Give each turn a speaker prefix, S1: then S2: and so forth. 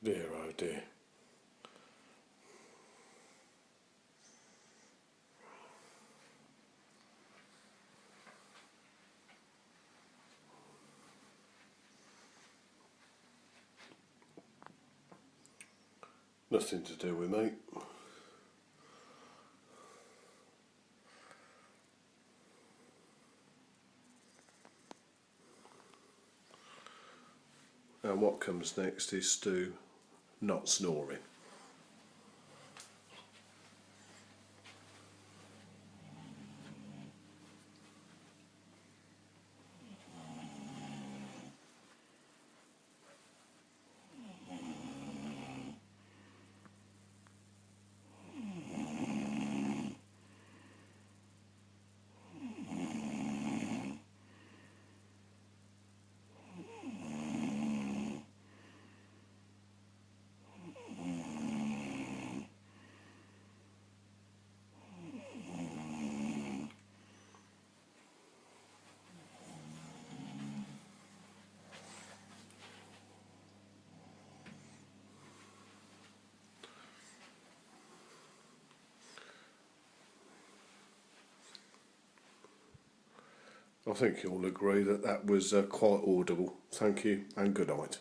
S1: Dear, oh dear. Nothing to do with me. And what comes next is Stu not snoring. I think you'll agree that that was quite audible. Thank you and good night.